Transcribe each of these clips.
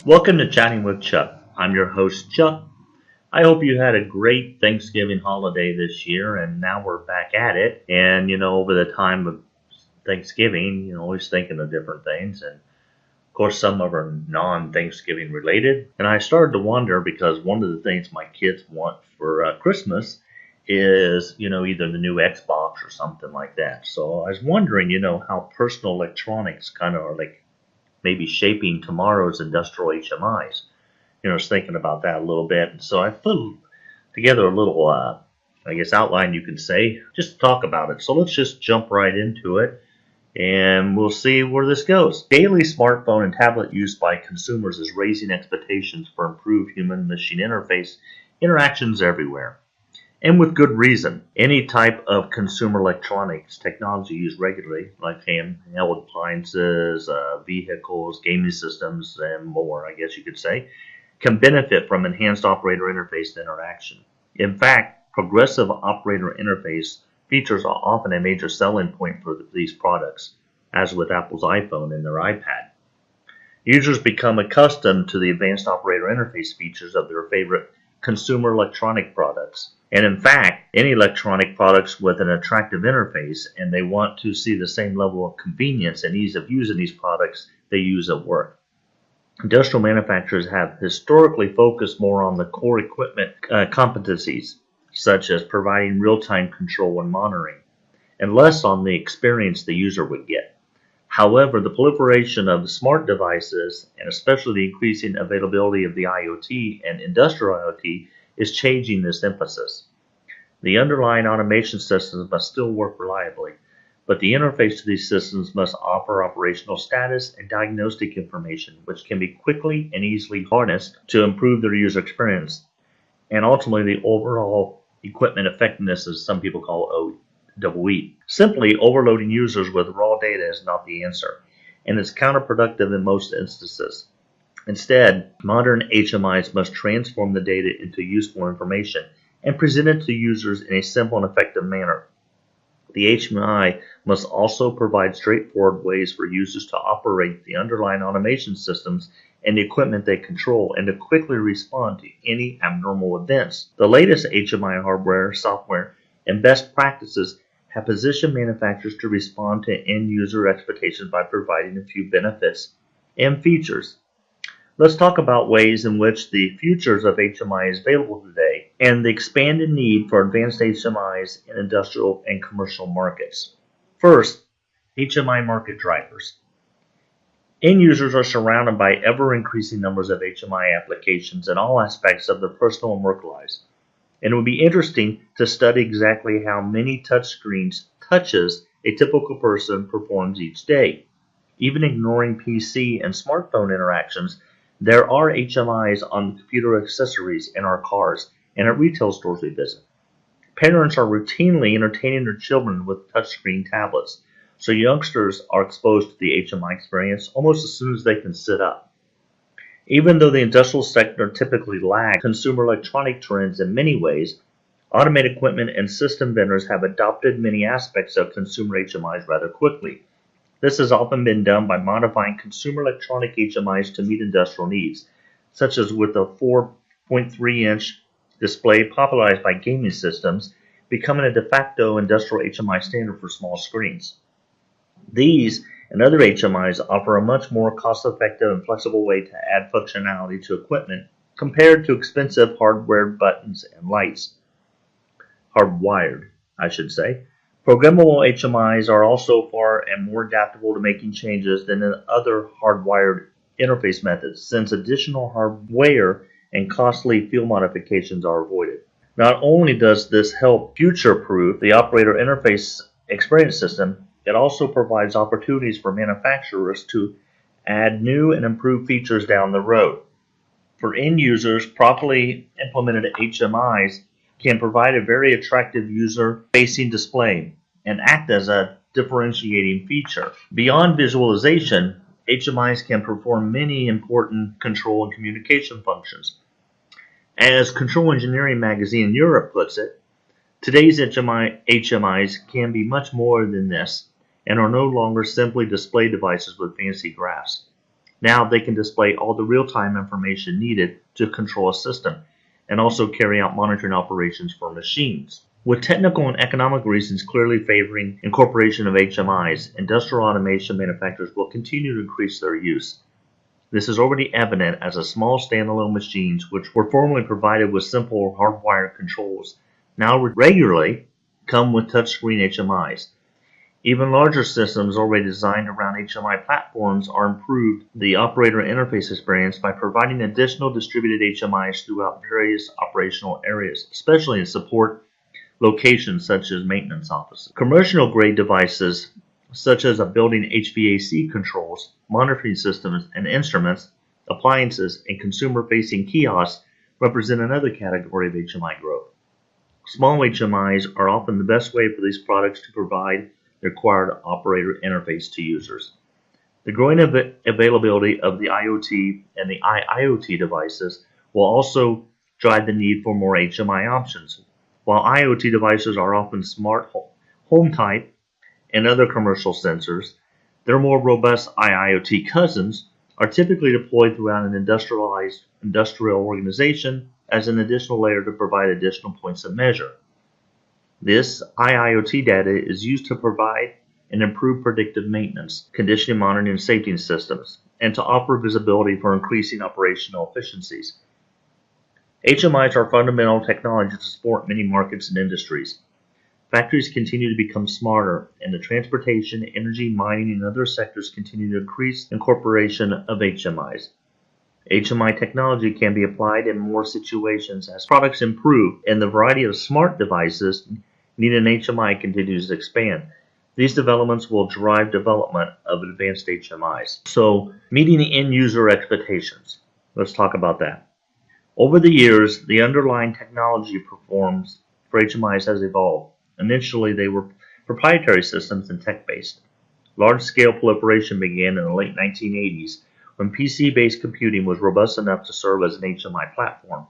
Welcome to Chatting with Chuck. I'm your host, Chuck. I hope you had a great Thanksgiving holiday this year, and now we're back at it. And, over the time of Thanksgiving, always thinking of different things. And, of course, some of them are non-Thanksgiving related. And I started to wonder because one of the things my kids want for Christmas is, either the new Xbox or something like that. So I was wondering, how personal electronics kind of are like maybe shaping tomorrow's industrial HMIs. I was thinking about that a little bit. And so I put together a little, outline you could say, just to talk about it. So let's just jump right into it and we'll see where this goes. Daily smartphone and tablet use by consumers is raising expectations for improved human-machine interface interactions everywhere. And with good reason. Any type of consumer electronics technology used regularly, like handheld appliances, vehicles, gaming systems, and more, I guess you could say, can benefit from enhanced operator interface interaction. In fact, progressive operator interface features are often a major selling point for these products, as with Apple's iPhone and their iPad. Users become accustomed to the advanced operator interface features of their favorite consumer electronic products. And in fact, any electronic products with an attractive interface and they want to see the same level of convenience and ease of using these products they use at work. Industrial manufacturers have historically focused more on the core equipment competencies, such as providing real-time control and monitoring, and less on the experience the user would get. However, the proliferation of smart devices, and especially the increasing availability of the IoT and industrial IoT, is changing this emphasis. The underlying automation systems must still work reliably, but the interface to these systems must offer operational status and diagnostic information, which can be quickly and easily harnessed to improve their user experience, and ultimately the overall equipment effectiveness, as some people call OEE. Simply overloading users with raw data is not the answer, and is counterproductive in most instances. Instead, modern HMIs must transform the data into useful information and present it to users in a simple and effective manner. The HMI must also provide straightforward ways for users to operate the underlying automation systems and the equipment they control and to quickly respond to any abnormal events. The latest HMI hardware, software, and best practices have positioned manufacturers to respond to end user expectations by providing a few benefits and features. Let's talk about ways in which the futures of HMI is available today and the expanded need for advanced HMIs in industrial and commercial markets. First, HMI market drivers. End users are surrounded by ever-increasing numbers of HMI applications in all aspects of their personal and work lives. And it would be interesting to study exactly how many touches a typical person performs each day. Even ignoring PC and smartphone interactions, there are HMIs on computer accessories in our cars and at retail stores we visit. Parents are routinely entertaining their children with touchscreen tablets, so youngsters are exposed to the HMI experience almost as soon as they can sit up. Even though the industrial sector typically lags consumer electronic trends in many ways, automated equipment and system vendors have adopted many aspects of consumer HMIs rather quickly. This has often been done by modifying consumer electronic HMIs to meet industrial needs, such as with a 4.3-inch display popularized by gaming systems, becoming a de facto industrial HMI standard for small screens. These and other HMIs offer a much more cost-effective and flexible way to add functionality to equipment compared to expensive hardware buttons and lights. Hardwired, I should say. Programmable HMIs are also far and more adaptable to making changes than in other hardwired interface methods, since additional hardware and costly field modifications are avoided. Not only does this help future-proof the operator interface experience system, it also provides opportunities for manufacturers to add new and improved features down the road. For end users, properly implemented HMIs can provide a very attractive user-facing display and act as a differentiating feature. Beyond visualization, HMIs can perform many important control and communication functions. As Control Engineering magazine in Europe puts it, today's HMIs can be much more than this and are no longer simply display devices with fancy graphs. Now they can display all the real-time information needed to control a system and also carry out monitoring operations for machines. With technical and economic reasons clearly favoring incorporation of HMIs, industrial automation manufacturers will continue to increase their use. This is already evident as small standalone machines, which were formerly provided with simple hardwired controls, now regularly come with touchscreen HMIs. Even larger systems already designed around HMI platforms are improved the operator interface experience by providing additional distributed HMIs throughout various operational areas, especially in support locations such as maintenance offices. Commercial grade devices such as a building HVAC controls, monitoring systems and instruments, appliances, and consumer-facing kiosks represent another category of HMI growth. Small HMIs are often the best way for these products to provide the required operator interface to users. The growing availability of the IoT and the IIoT devices will also drive the need for more HMI options. While IoT devices are often smart home type and other commercial sensors, their more robust IIoT cousins are typically deployed throughout an industrial organization as an additional layer to provide additional points of measure. This IIoT data is used to provide and improve predictive maintenance, condition monitoring, and safety systems, and to offer visibility for increasing operational efficiencies. HMIs are fundamental technology to support many markets and industries. Factories continue to become smarter, and the transportation, energy, mining, and other sectors continue to increase incorporation of HMIs. HMI technology can be applied in more situations as products improve and the variety of smart devices needing an HMI continues to expand. These developments will drive development of advanced HMIs. So, meeting the end user expectations. Let's talk about that. Over the years, the underlying technology performs for HMIs has evolved. Initially, they were proprietary systems and tech-based. Large-scale proliferation began in the late 1980s when PC-based computing was robust enough to serve as an HMI platform.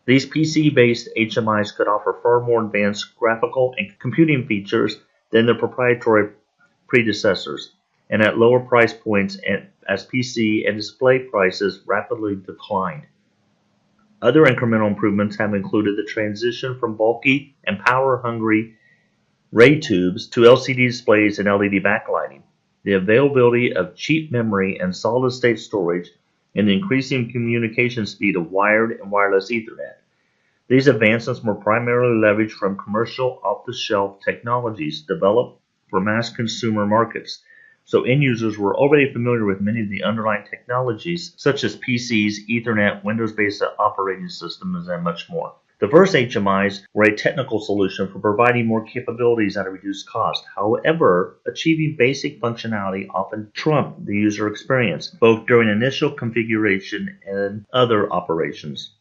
These PC-based HMIs could offer far more advanced graphical and computing features than their proprietary predecessors, and at lower price points as PC and display prices rapidly declined. Other incremental improvements have included the transition from bulky and power-hungry ray tubes to LCD displays and LED backlighting, the availability of cheap memory and solid-state storage, and the increasing communication speed of wired and wireless Ethernet. These advancements were primarily leveraged from commercial off-the-shelf technologies developed for mass consumer markets, so end users were already familiar with many of the underlying technologies such as PCs, Ethernet, Windows-based operating systems, and much more. The first HMIs were a technical solution for providing more capabilities at a reduced cost. However, achieving basic functionality often trumped the user experience, both during initial configuration and other operations.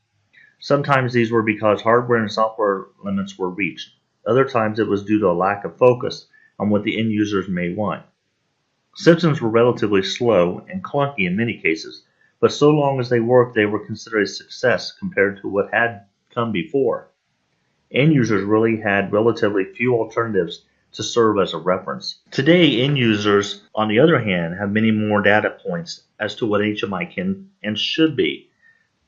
Sometimes these were because hardware and software limits were reached. Other times it was due to a lack of focus on what the end users may want. Systems were relatively slow and clunky in many cases, but so long as they worked, they were considered a success compared to what had come before. End users really had relatively few alternatives to serve as a reference. Today, end users, on the other hand, have many more data points as to what HMI can and should be.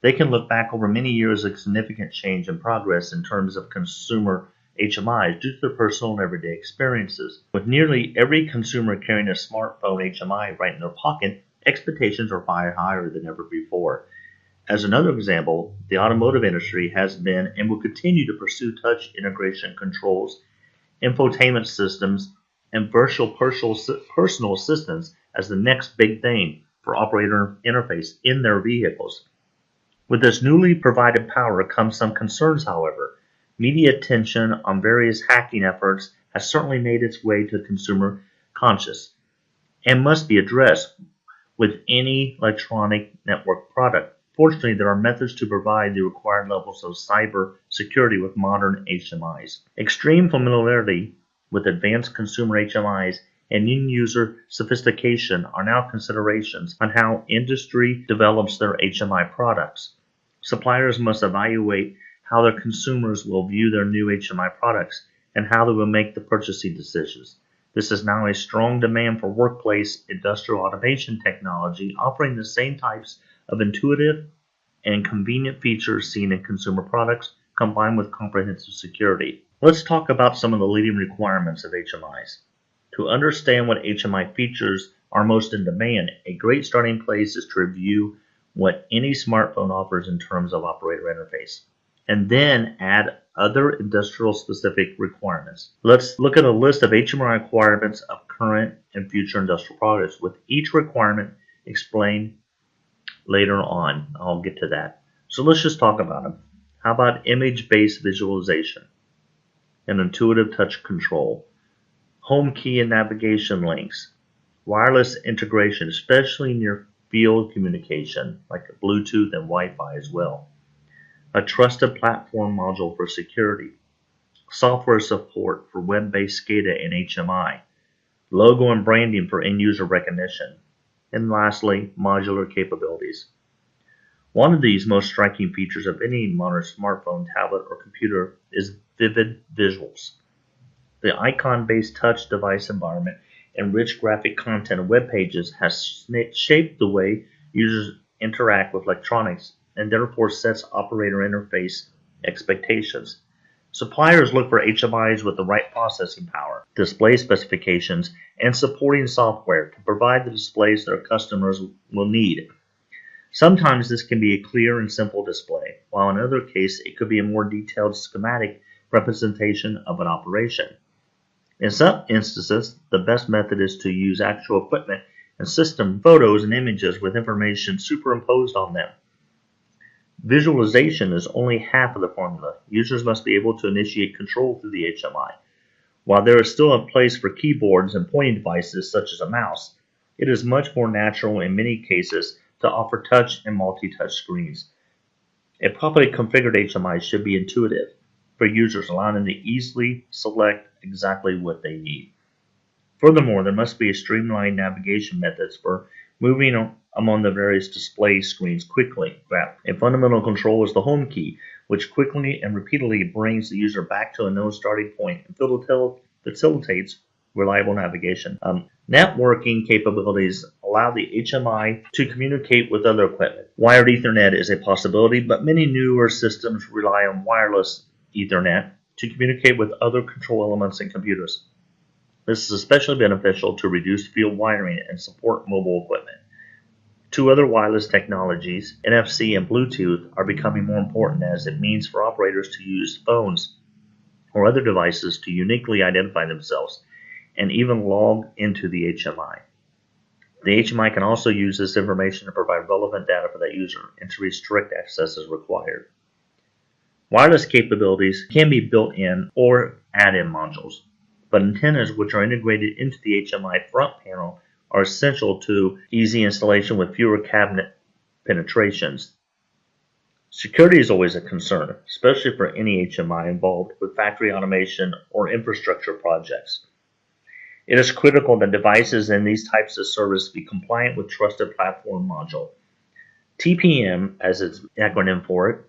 They can look back over many years of significant change and progress in terms of consumer HMIs due to their personal and everyday experiences. With nearly every consumer carrying a smartphone HMI right in their pocket, expectations are far higher than ever before. As another example, the automotive industry has been and will continue to pursue touch integration controls, infotainment systems, and virtual personal assistants as the next big thing for operator interface in their vehicles. With this newly provided power comes some concerns, however. Media attention on various hacking efforts has certainly made its way to consumer conscious and must be addressed with any electronic network product. Fortunately, there are methods to provide the required levels of cyber security with modern HMIs. Extreme familiarity with advanced consumer HMIs and end-user sophistication are now considerations on how industry develops their HMI products. Suppliers must evaluate how their consumers will view their new HMI products and how they will make the purchasing decisions. This is now a strong demand for workplace industrial automation technology, offering the same types of intuitive and convenient features seen in consumer products, combined with comprehensive security. Let's talk about some of the leading requirements of HMIs. To understand what HMI features are most in demand, a great starting place is to review what any smartphone offers in terms of operator interface, and then add other industrial specific requirements. Let's look at a list of HMI requirements of current and future industrial products, with each requirement explained later on. I'll get to that. So let's just talk about them. How about image-based visualization and intuitive touch control, home key and navigation links, wireless integration, especially near field communication like Bluetooth and Wi-Fi as well, a trusted platform module for security, software support for web-based SCADA and HMI, logo and branding for end-user recognition, and lastly, modular capabilities. One of these most striking features of any modern smartphone, tablet, or computer is vivid visuals. The icon-based touch device environment and rich graphic content of web pages has shaped the way users interact with electronics and therefore sets operator interface expectations. Suppliers look for HMIs with the right processing power, display specifications, and supporting software to provide the displays their customers will need. Sometimes this can be a clear and simple display, while in other cases it could be a more detailed schematic representation of an operation. In some instances, the best method is to use actual equipment and system photos and images with information superimposed on them. Visualization is only half of the formula. Users must be able to initiate control through the HMI. While there is still a place for keyboards and pointing devices such as a mouse, it is much more natural in many cases to offer touch and multi-touch screens. A properly configured HMI should be intuitive for users, allowing them to easily select exactly what they need. Furthermore, there must be a streamlined navigation methods for moving among the various display screens quickly. A fundamental control is the home key, which quickly and repeatedly brings the user back to a known starting point and facilitates reliable navigation. Networking capabilities allow the HMI to communicate with other equipment. Wired Ethernet is a possibility, but many newer systems rely on wireless Ethernet to communicate with other control elements in computers. This is especially beneficial to reduce field wiring and support mobile equipment. Two other wireless technologies, NFC and Bluetooth, are becoming more important as it means for operators to use phones or other devices to uniquely identify themselves and even log into the HMI. The HMI can also use this information to provide relevant data for that user and to restrict access as required. Wireless capabilities can be built in or add-in modules, but antennas which are integrated into the HMI front panel are essential to easy installation with fewer cabinet penetrations. Security is always a concern, especially for any HMI involved with factory automation or infrastructure projects. It is critical that devices in these types of service be compliant with Trusted Platform Module. TPM, as its acronym for it,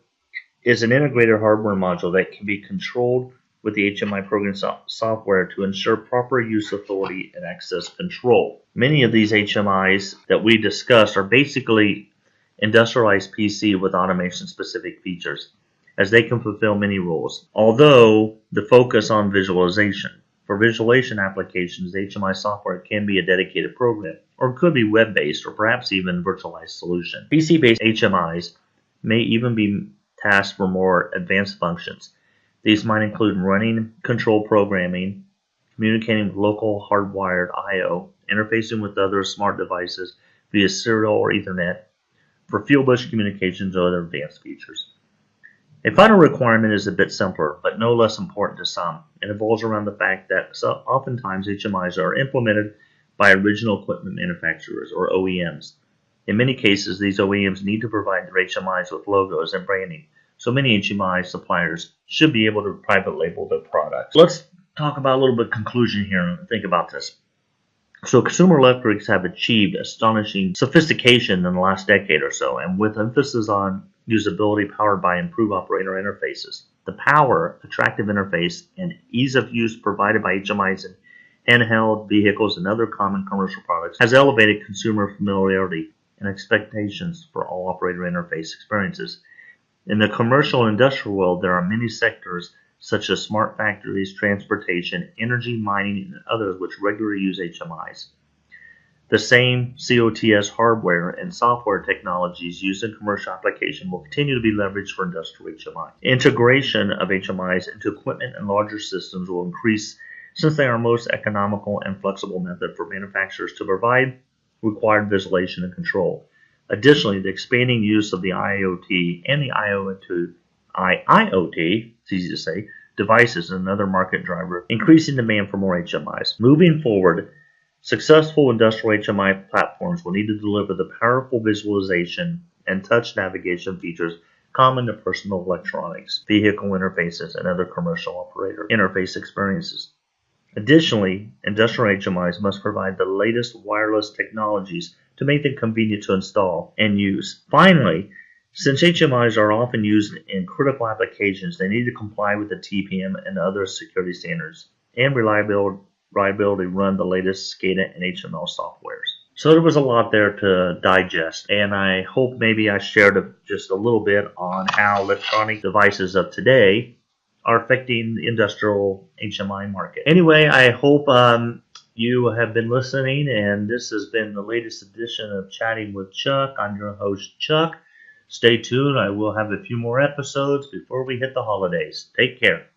is an integrated hardware module that can be controlled with the HMI program software to ensure proper use authority and access control. Many of these HMIs that we discussed are basically industrialized PC with automation-specific features, as they can fulfill many roles, although the focus on visualization. For visualization applications, the HMI software can be a dedicated program, or could be web-based, or perhaps even virtualized solution. PC-based HMIs may even be tasked for more advanced functions. These might include running control programming, communicating with local hardwired I/O, interfacing with other smart devices via serial or Ethernet, for field bush communications or other advanced features. A final requirement is a bit simpler, but no less important to some. It revolves around the fact that oftentimes HMIs are implemented by original equipment manufacturers, or OEMs. In many cases, these OEMs need to provide their HMIs with logos and branding, so many HMI suppliers should be able to private label their products. Let's talk about a little bit of conclusion here and think about this. So consumer electrics have achieved astonishing sophistication in the last decade or so, and with emphasis on usability powered by improved operator interfaces. The power, attractive interface, and ease of use provided by HMIs handheld vehicles, and other common commercial products has elevated consumer familiarity and expectations for all operator interface experiences. In the commercial and industrial world, there are many sectors such as smart factories, transportation, energy, mining, and others which regularly use HMIs. The same COTS hardware and software technologies used in commercial application will continue to be leveraged for industrial HMI. Integration of HMIs into equipment and larger systems will increase since they are the most economical and flexible method for manufacturers to provide required visualization and control. Additionally, the expanding use of the IoT and the IoT, it's easy to say, devices is another market driver, increasing demand for more HMIs. Moving forward, successful industrial HMI platforms will need to deliver the powerful visualization and touch navigation features common to personal electronics, vehicle interfaces, and other commercial operator interface experiences. Additionally, industrial HMIs must provide the latest wireless technologies to make them convenient to install and use. Finally, since HMIs are often used in critical applications, they need to comply with the TPM and other security standards and reliability run the latest SCADA and HML softwares. So there was a lot there to digest, and I hope maybe I shared just a little bit on how electronic devices of today are affecting the industrial HMI market. Anyway, I hope you have been listening, and this has been the latest edition of Chatting with Chuck. I'm your host, Chuck. Stay tuned. I will have a few more episodes before we hit the holidays. Take care.